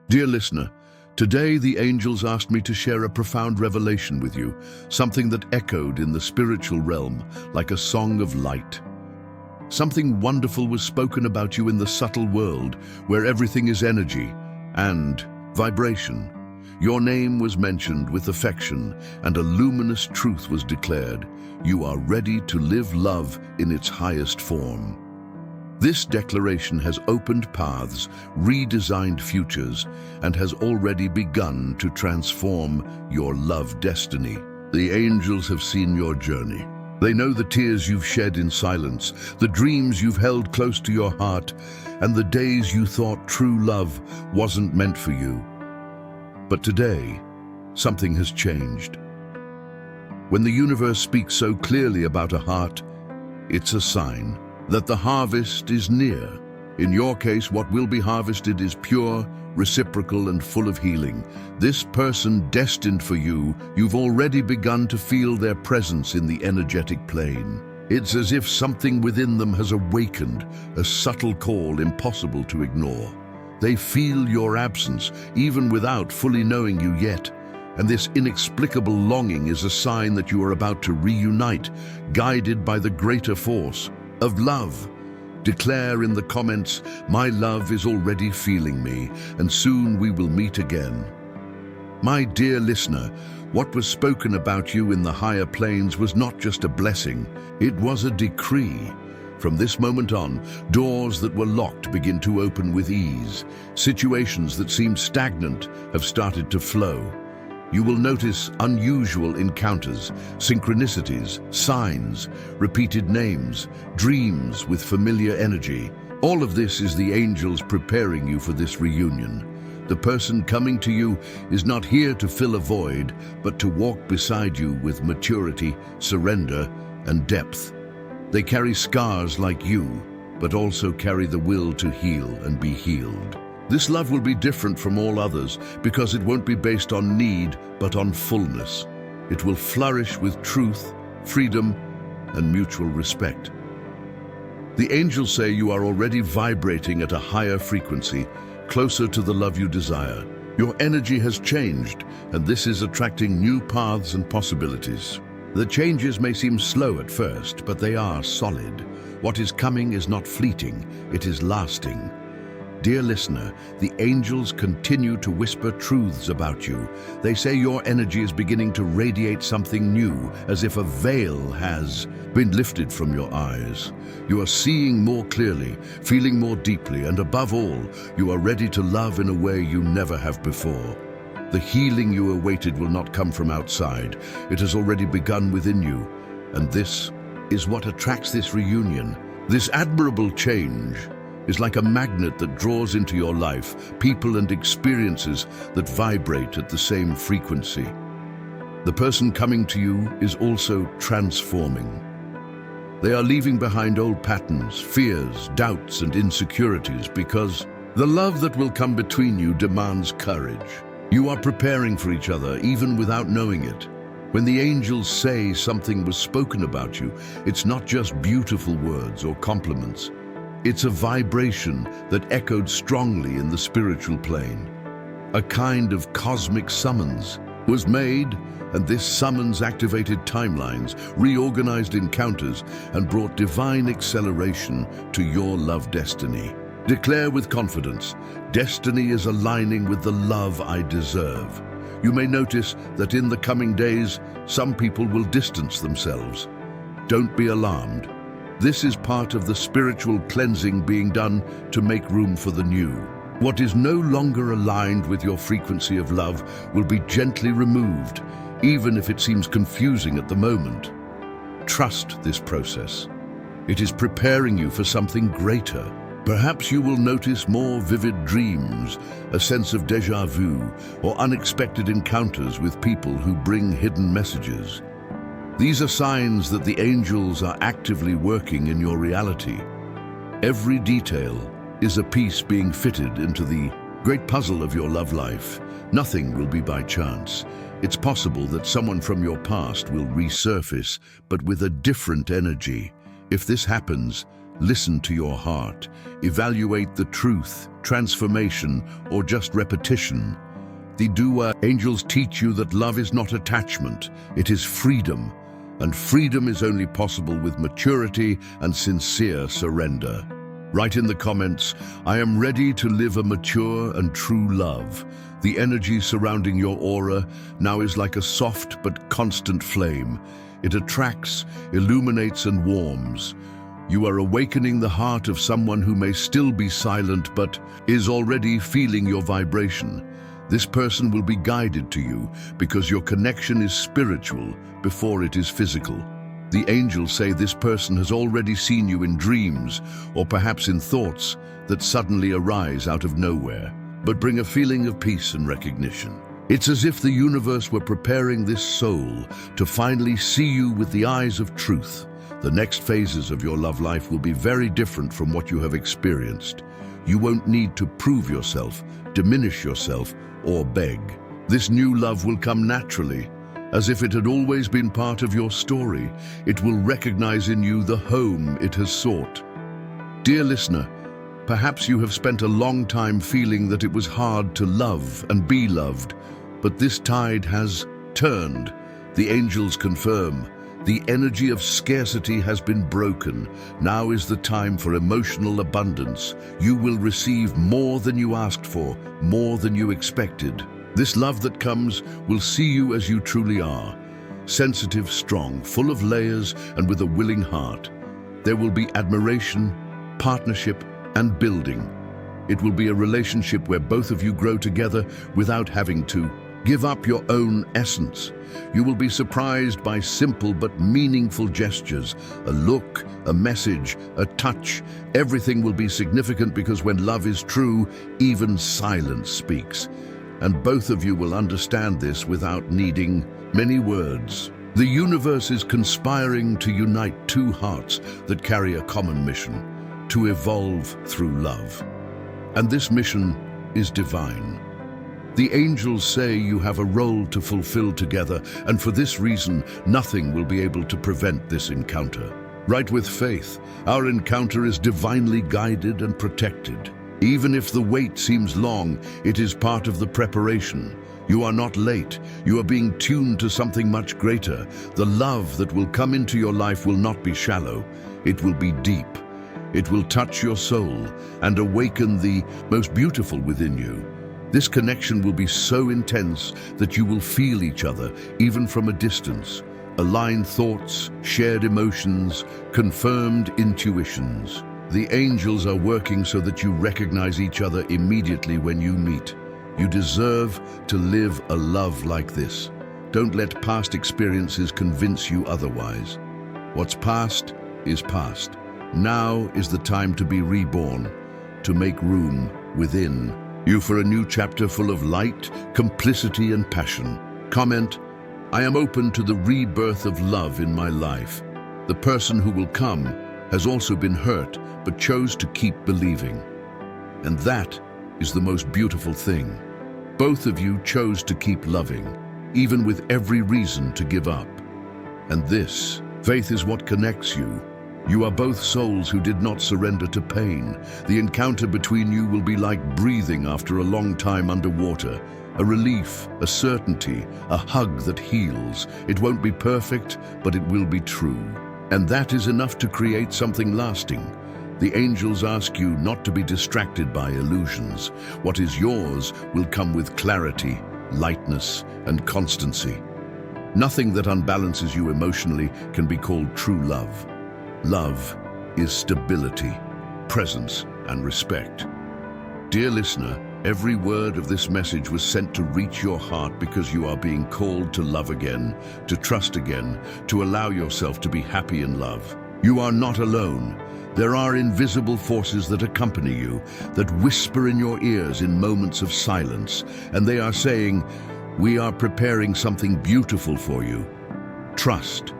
Dear listener, today the angels asked me to share a profound revelation with you, something that echoed in the spiritual realm like a song of light. Something wonderful was spoken about you in the subtle world, where everything is energy and vibration. Your name was mentioned with affection, and a luminous truth was declared. You are ready to live love in its highest form. This declaration has opened paths, redesigned futures, and has already begun to transform your love destiny. The angels have seen your journey. They know the tears you've shed in silence, the dreams you've held close to your heart, and the days you thought true love wasn't meant for you. But today, something has changed. When the universe speaks so clearly about a heart, it's a sign that the harvest is near. In your case, what will be harvested is pure, reciprocal, and full of healing. This person destined for you, you've already begun to feel their presence in the energetic plane. It's as if something within them has awakened, a subtle call impossible to ignore. They feel your absence, even without fully knowing you yet. And this inexplicable longing is a sign that you are about to reunite, guided by the greater force of love. Declare in the comments, "My love is already feeling me, and soon we will meet again." My dear listener, what was spoken about you in the higher planes was not just a blessing, it was a decree. From this moment on, doors that were locked begin to open with ease. Situations that seemed stagnant have started to flow. You will notice unusual encounters, synchronicities, signs, repeated names, dreams with familiar energy. All of this is the angels preparing you for this reunion. The person coming to you is not here to fill a void, but to walk beside you with maturity, surrender, and depth. They carry scars like you, but also carry the will to heal and be healed. This love will be different from all others because it won't be based on need, but on fullness. It will flourish with truth, freedom, and mutual respect. The angels say you are already vibrating at a higher frequency, closer to the love you desire. Your energy has changed, and this is attracting new paths and possibilities. The changes may seem slow at first, but they are solid. What is coming is not fleeting, it is lasting. Dear listener, the angels continue to whisper truths about you. They say your energy is beginning to radiate something new, as if a veil has been lifted from your eyes. You are seeing more clearly, feeling more deeply, and above all, you are ready to love in a way you never have before. The healing you awaited will not come from outside. It has already begun within you, and this is what attracts this reunion. This admirable change is like a magnet that draws into your life people and experiences that vibrate at the same frequency. The person coming to you is also transforming. They are leaving behind old patterns, fears, doubts, and insecurities because the love that will come between you demands courage. You are preparing for each other even without knowing it. When the angels say something was spoken about you, it's not just beautiful words or compliments. It's a vibration that echoed strongly in the spiritual plane. A kind of cosmic summons was made, and this summons activated timelines, reorganized encounters, and brought divine acceleration to your love destiny. Declare with confidence, destiny is aligning with the love I deserve. You may notice that in the coming days, some people will distance themselves. Don't be alarmed. This is part of the spiritual cleansing being done to make room for the new. What is no longer aligned with your frequency of love will be gently removed, even if it seems confusing at the moment. Trust this process. It is preparing you for something greater. Perhaps you will notice more vivid dreams, a sense of déjà vu, or unexpected encounters with people who bring hidden messages. These are signs that the angels are actively working in your reality. Every detail is a piece being fitted into the great puzzle of your love life. Nothing will be by chance. It's possible that someone from your past will resurface, but with a different energy. If this happens, Listen to your heart. Evaluate the truth, transformation, or just repetition. The Dua angels teach you that love is not attachment, it is freedom. And freedom is only possible with maturity and sincere surrender. Write in the comments, I am ready to live a mature and true love. The energy surrounding your aura now is like a soft but constant flame. It attracts, illuminates, and warms. You are awakening the heart of someone who may still be silent but is already feeling your vibration. This person will be guided to you because your connection is spiritual before it is physical. The angels say this person has already seen you in dreams or perhaps in thoughts that suddenly arise out of nowhere, but bring a feeling of peace and recognition. It's as if the universe were preparing this soul to finally see you with the eyes of truth. The next phases of your love life will be very different from what you have experienced. You won't need to prove yourself, diminish yourself, or beg. This new love will come naturally, as if it had always been part of your story. It will recognize in you the home it has sought. Dear listener, perhaps you have spent a long time feeling that it was hard to love and be loved, but this tide has turned. The angels confirm. The energy of scarcity has been broken. Now is the time for emotional abundance. You will receive more than you asked for, more than you expected. This love that comes will see you as you truly are. Sensitive, strong, full of layers, and with a willing heart. There will be admiration, partnership, and building. It will be a relationship where both of you grow together without having to give up your own essence. You will be surprised by simple but meaningful gestures, a look, a message, a touch. Everything will be significant because when love is true, even silence speaks. And both of you will understand this without needing many words. The universe is conspiring to unite two hearts that carry a common mission, to evolve through love. And this mission is divine. The angels say you have a role to fulfill together, and for this reason, nothing will be able to prevent this encounter. Right with faith, our encounter is divinely guided and protected. Even if the wait seems long, it is part of the preparation. You are not late. You are being tuned to something much greater. The love that will come into your life will not be shallow. It will be deep. It will touch your soul and awaken the most beautiful within you. This connection will be so intense that you will feel each other, even from a distance. Aligned thoughts, shared emotions, confirmed intuitions. The angels are working so that you recognize each other immediately when you meet. You deserve to live a love like this. Don't let past experiences convince you otherwise. What's past is past. Now is the time to be reborn, to make room within you for a new chapter full of light, complicity, and passion. Comment, I am open to the rebirth of love in my life. The person who will come has also been hurt, but chose to keep believing. And that is the most beautiful thing. Both of you chose to keep loving, even with every reason to give up. And this, faith is what connects you. You are both souls who did not surrender to pain. The encounter between you will be like breathing after a long time underwater. A relief, a certainty, a hug that heals. It won't be perfect, but it will be true. And that is enough to create something lasting. The angels ask you not to be distracted by illusions. What is yours will come with clarity, lightness, and constancy. Nothing that unbalances you emotionally can be called true love. Love is stability, presence, and respect. Dear listener, every word of this message was sent to reach your heart because you are being called to love again, to trust again, to allow yourself to be happy in love. You are not alone. There are invisible forces that accompany you, that whisper in your ears in moments of silence, and they are saying, we are preparing something beautiful for you. Trust.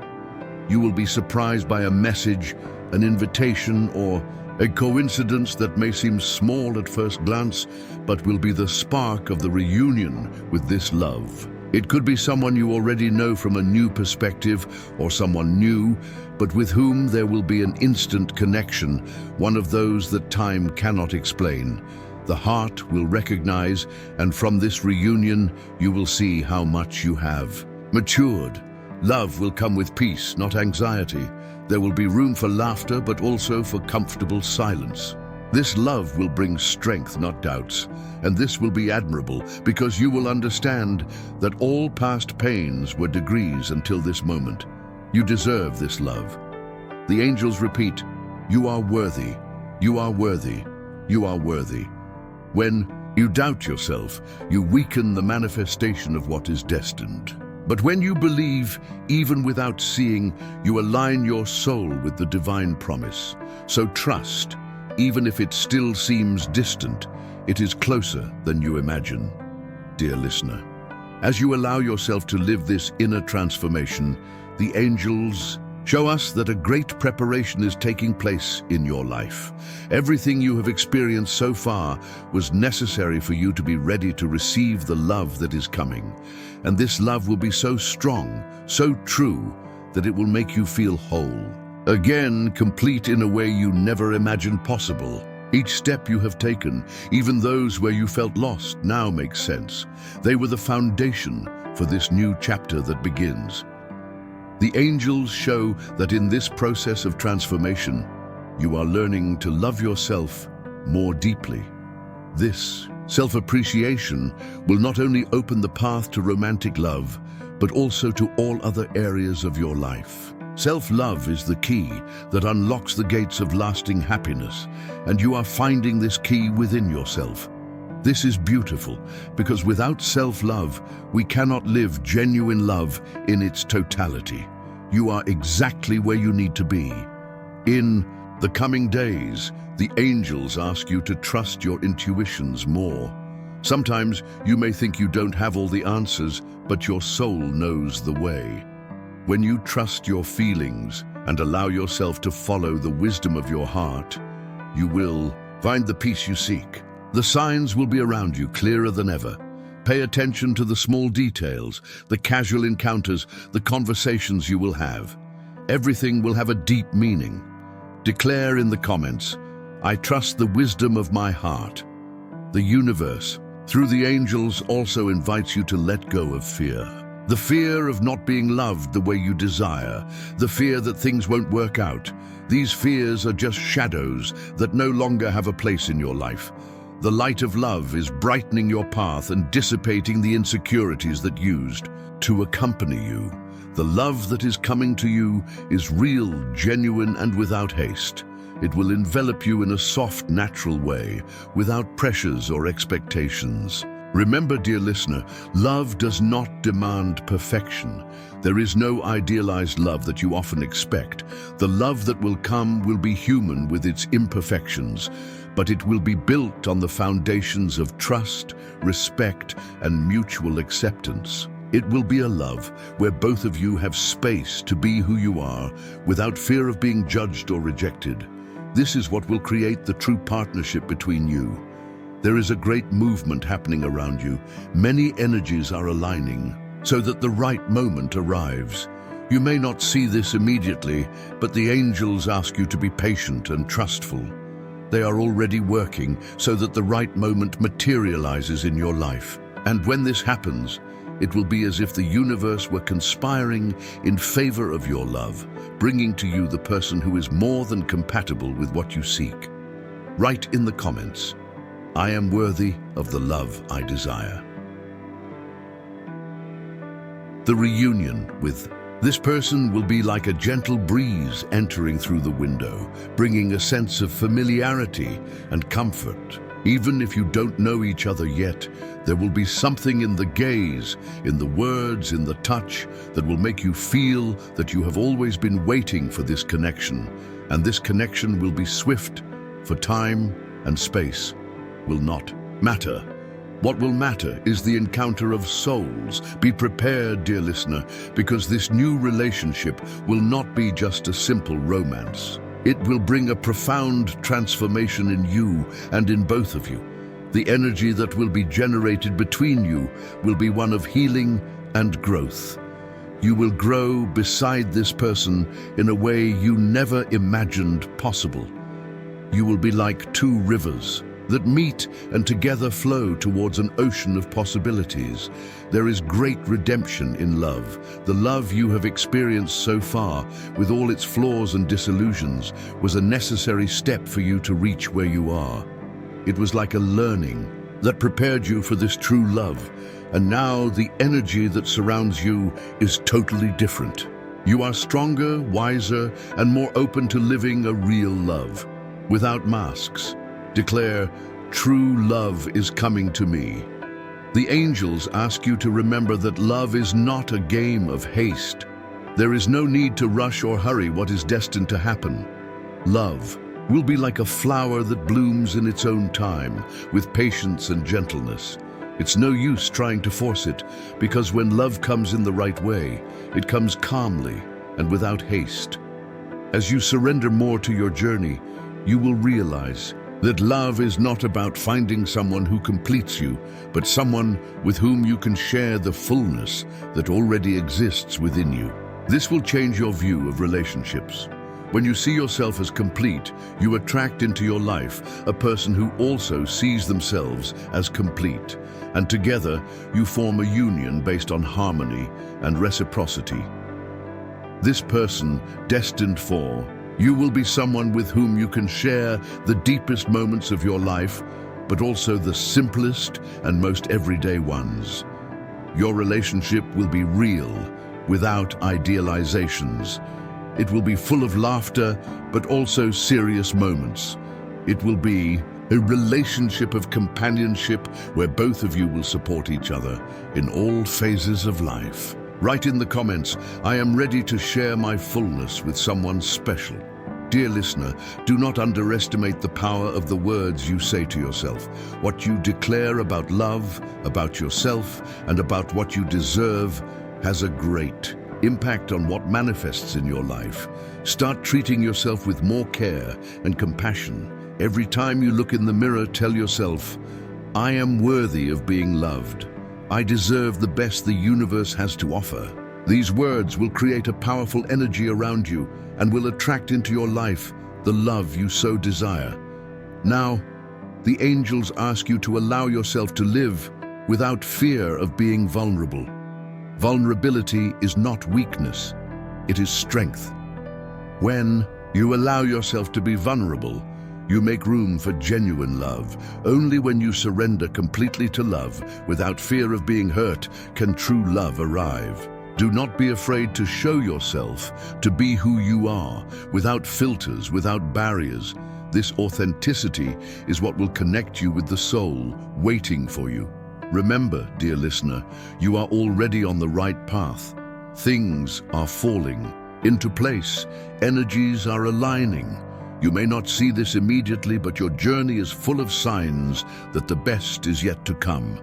You will be surprised by a message, an invitation, or a coincidence that may seem small at first glance, but will be the spark of the reunion with this love. It could be someone you already know from a new perspective, or someone new, but with whom there will be an instant connection, one of those that time cannot explain. The heart will recognize, and from this reunion, you will see how much you have matured. Love will come with peace, not anxiety. There will be room for laughter, but also for comfortable silence. This love will bring strength, not doubts, and this will be admirable because you will understand that all past pains were degrees until this moment. You deserve this love. The angels repeat, "You are worthy, you are worthy, you are worthy." When you doubt yourself, you weaken the manifestation of what is destined. But when you believe, even without seeing, you align your soul with the divine promise. So trust. Even if it still seems distant, it is closer than you imagine. Dear listener, as you allow yourself to live this inner transformation, the angels show us that a great preparation is taking place in your life. Everything you have experienced so far was necessary for you to be ready to receive the love that is coming. And this love will be so strong, so true, that it will make you feel whole. Again, complete in a way you never imagined possible. Each step you have taken, even those where you felt lost, now makes sense. They were the foundation for this new chapter that begins. The angels show that in this process of transformation, you are learning to love yourself more deeply. This self-appreciation will not only open the path to romantic love, but also to all other areas of your life. Self-love is the key that unlocks the gates of lasting happiness, and you are finding this key within yourself. This is beautiful, because without self-love, we cannot live genuine love in its totality. You are exactly where you need to be. In the coming days, the angels ask you to trust your intuitions more. Sometimes you may think you don't have all the answers, but your soul knows the way. When you trust your feelings and allow yourself to follow the wisdom of your heart, you will find the peace you seek. The signs will be around you clearer than ever. Pay attention to the small details, the casual encounters, the conversations you will have. Everything will have a deep meaning. Declare in the comments, "I trust the wisdom of my heart." The universe, through the angels, also invites you to let go of fear. The fear of not being loved the way you desire, the fear that things won't work out. These fears are just shadows that no longer have a place in your life. The light of love is brightening your path and dissipating the insecurities that used to accompany you. The love that is coming to you is real, genuine, and without haste. It will envelop you in a soft, natural way, without pressures or expectations. Remember, dear listener, love does not demand perfection. There is no idealized love that you often expect. The love that will come will be human with its imperfections, but it will be built on the foundations of trust, respect, and mutual acceptance. It will be a love where both of you have space to be who you are without fear of being judged or rejected. This is what will create the true partnership between you. There is a great movement happening around you. Many energies are aligning so that the right moment arrives. You may not see this immediately, but the angels ask you to be patient and trustful. They are already working so that the right moment materializes in your life. And when this happens, it will be as if the universe were conspiring in favor of your love, bringing to you the person who is more than compatible with what you seek. Write in the comments, "I am worthy of the love I desire." The reunion with this person will be like a gentle breeze entering through the window, bringing a sense of familiarity and comfort. Even if you don't know each other yet, there will be something in the gaze, in the words, in the touch that will make you feel that you have always been waiting for this connection. And this connection will be swift, for time and space will not matter. What will matter is the encounter of souls. Be prepared, dear listener, because this new relationship will not be just a simple romance. It will bring a profound transformation in you and in both of you. The energy that will be generated between you will be one of healing and growth. You will grow beside this person in a way you never imagined possible. You will be like two rivers that meet and together flow towards an ocean of possibilities. There is great redemption in love. The love you have experienced so far, with all its flaws and disillusions, was a necessary step for you to reach where you are. It was like a learning that prepared you for this true love, and now the energy that surrounds you is totally different. You are stronger, wiser, and more open to living a real love. Without masks, declare, "True love is coming to me." The angels ask you to remember that love is not a game of haste. There is no need to rush or hurry what is destined to happen. Love will be like a flower that blooms in its own time, with patience and gentleness. It's no use trying to force it, because when love comes in the right way, it comes calmly and without haste. As you surrender more to your journey, you will realize that love is not about finding someone who completes you, but someone with whom you can share the fullness that already exists within you. This will change your view of relationships. When you see yourself as complete, you attract into your life a person who also sees themselves as complete, and together you form a union based on harmony and reciprocity. This person, destined for, you will be someone with whom you can share the deepest moments of your life, but also the simplest and most everyday ones. Your relationship will be real, without idealizations. It will be full of laughter, but also serious moments. It will be a relationship of companionship where both of you will support each other in all phases of life. Write in the comments, "I am ready to share my fullness with someone special." Dear listener, do not underestimate the power of the words you say to yourself. What you declare about love, about yourself, and about what you deserve has a great impact on what manifests in your life. Start treating yourself with more care and compassion. Every time you look in the mirror, tell yourself, "I am worthy of being loved. I deserve the best the universe has to offer." These words will create a powerful energy around you and will attract into your life the love you so desire. Now, the angels ask you to allow yourself to live without fear of being vulnerable. Vulnerability is not weakness, it is strength. When you allow yourself to be vulnerable, you make room for genuine love. Only when you surrender completely to love, without fear of being hurt, can true love arrive. Do not be afraid to show yourself, to be who you are, without filters, without barriers. This authenticity is what will connect you with the soul waiting for you. Remember, dear listener, you are already on the right path. Things are falling into place. Energies are aligning. You may not see this immediately, but your journey is full of signs that the best is yet to come.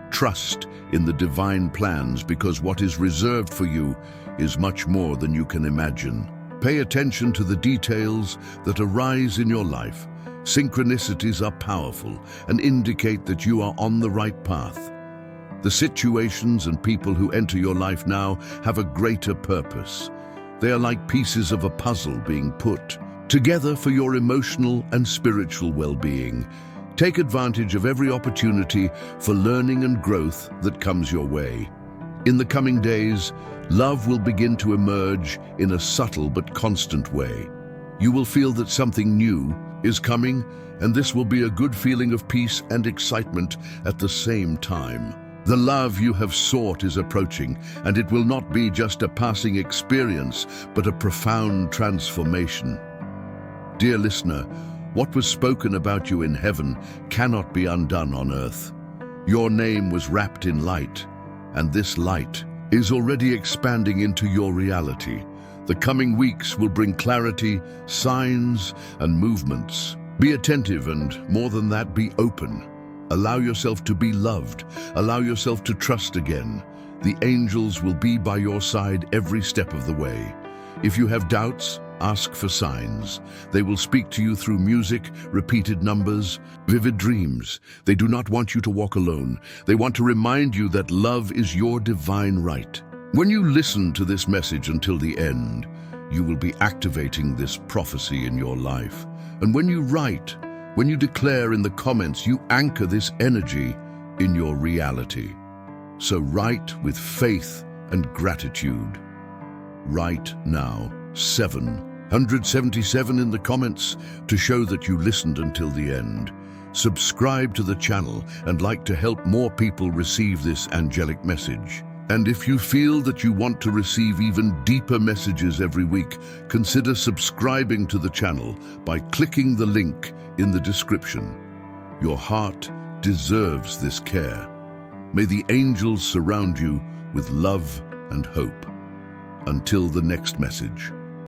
Trust in the divine plans, because what is reserved for you is much more than you can imagine. Pay attention to the details that arise in your life. Synchronicities are powerful and indicate that you are on the right path. The situations and people who enter your life now have a greater purpose. They are like pieces of a puzzle being put together for your emotional and spiritual well-being. Take advantage of every opportunity for learning and growth that comes your way. In the coming days, love will begin to emerge in a subtle but constant way. You will feel that something new is coming, and this will be a good feeling of peace and excitement at the same time. The love you have sought is approaching, and it will not be just a passing experience, but a profound transformation. Dear listener, what was spoken about you in heaven cannot be undone on earth. Your name was wrapped in light, and this light is already expanding into your reality. The coming weeks will bring clarity, signs, and movements. Be attentive and, more than that, be open. Allow yourself to be loved. Allow yourself to trust again. The angels will be by your side every step of the way. If you have doubts, ask for signs. They will speak to you through music, repeated numbers, vivid dreams. They do not want you to walk alone. They want to remind you that love is your divine right. When you listen to this message until the end, you will be activating this prophecy in your life. And when you write, when you declare in the comments, you anchor this energy in your reality. So write with faith and gratitude. Write now 777 in the comments to show that you listened until the end. Subscribe to the channel and like to help more people receive this angelic message. And if you feel that you want to receive even deeper messages every week, consider subscribing to the channel by clicking the link in the description. Your heart deserves this care. May the angels surround you with love and hope. Until the next message.